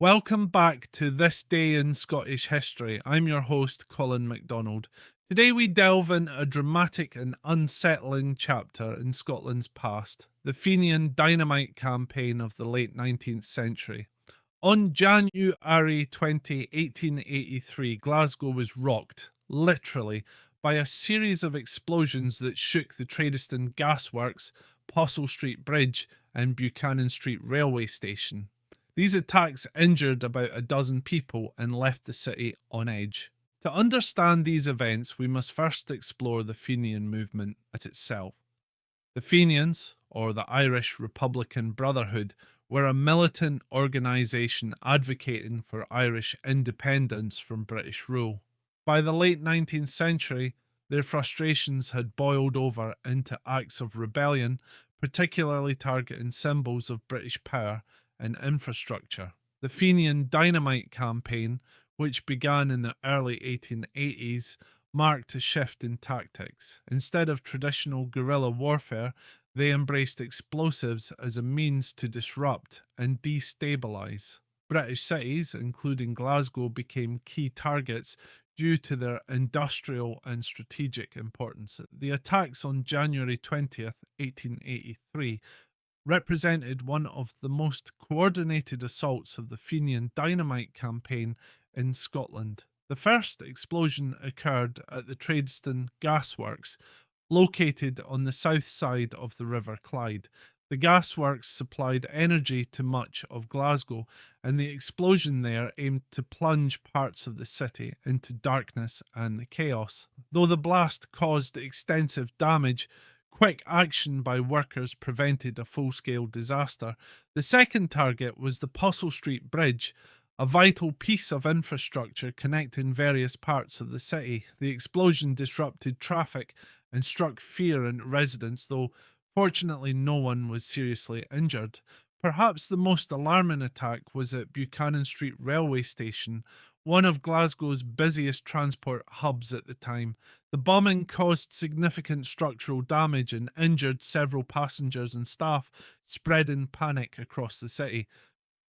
Welcome back to This Day in Scottish History. I'm your host, Colin MacDonald. Today we delve into a dramatic and unsettling chapter in Scotland's past, the Fenian Dynamite campaign of the late 19th century. On January 20, 1883, Glasgow was rocked, literally, by a series of explosions that shook the Tradeston Gasworks, Possil Street Bridge, and Buchanan Street railway station. These attacks injured about a dozen people and left the city on edge. To understand these events, we must first explore the Fenian movement as itself. The Fenians, or the Irish Republican Brotherhood, were a militant organisation advocating for Irish independence from British rule. By the late 19th century, their frustrations had boiled over into acts of rebellion, particularly targeting symbols of British power and infrastructure. The Fenian Dynamite campaign, which began in the early 1880s, marked a shift in tactics. Instead of traditional guerrilla warfare, they embraced explosives as a means to disrupt and destabilise. British cities, including Glasgow, became key targets due to their industrial and strategic importance. The attacks on January 20th, 1883, represented one of the most coordinated assaults of the Fenian Dynamite campaign in Scotland. The first explosion occurred at the Tradeston Gasworks, located on the south side of the River Clyde. The gasworks supplied energy to much of Glasgow, and the explosion there aimed to plunge parts of the city into darkness and the chaos. Though the blast caused extensive damage, quick action by workers prevented a full-scale disaster. The second target was the Possil Street Bridge, a vital piece of infrastructure connecting various parts of the city. The explosion disrupted traffic and struck fear in residents, though fortunately no one was seriously injured. Perhaps the most alarming attack was at Buchanan Street railway station, one of Glasgow's busiest transport hubs at the time. The bombing caused significant structural damage and injured several passengers and staff, spreading panic across the city.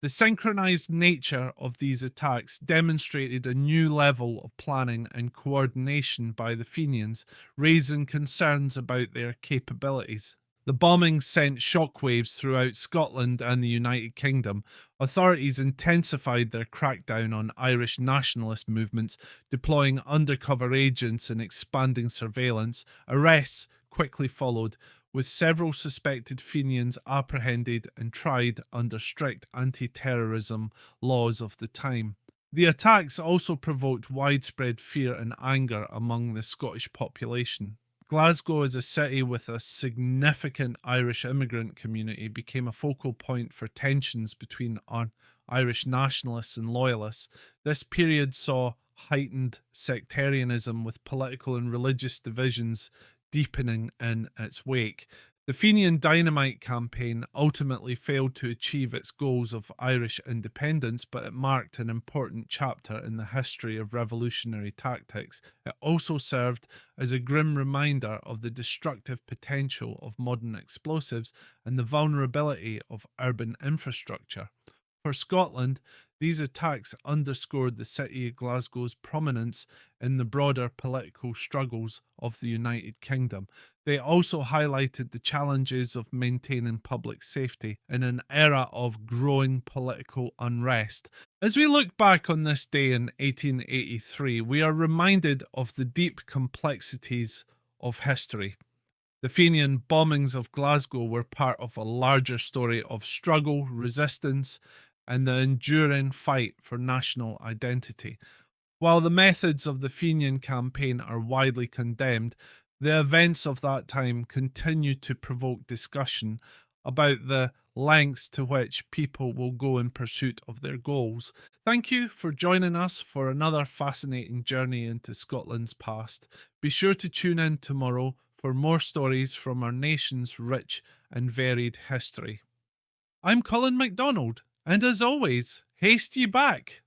The synchronized nature of these attacks demonstrated a new level of planning and coordination by the Fenians, raising concerns about their capabilities. The bombing sent shockwaves throughout Scotland and the United Kingdom. Authorities intensified their crackdown on Irish nationalist movements, deploying undercover agents and expanding surveillance. Arrests quickly followed, with several suspected Fenians apprehended and tried under strict anti-terrorism laws of the time. The attacks also provoked widespread fear and anger among the Scottish population. Glasgow, as a city with a significant Irish immigrant community, became a focal point for tensions between Irish nationalists and loyalists. This period saw heightened sectarianism, with political and religious divisions deepening in its wake. The Fenian Dynamite campaign ultimately failed to achieve its goals of Irish independence, but it marked an important chapter in the history of revolutionary tactics. It also served as a grim reminder of the destructive potential of modern explosives and the vulnerability of urban infrastructure. For Scotland, these attacks underscored the city of Glasgow's prominence in the broader political struggles of the United Kingdom. They also highlighted the challenges of maintaining public safety in an era of growing political unrest. As we look back on this day in 1883, we are reminded of the deep complexities of history. The Fenian bombings of Glasgow were part of a larger story of struggle, resistance, and the enduring fight for national identity. While the methods of the Fenian campaign are widely condemned, the events of that time continue to provoke discussion about the lengths to which people will go in pursuit of their goals. Thank you for joining us for another fascinating journey into Scotland's past. Be sure to tune in tomorrow for more stories from our nation's rich and varied history. I'm Colin MacDonald, and as always, haste ye back.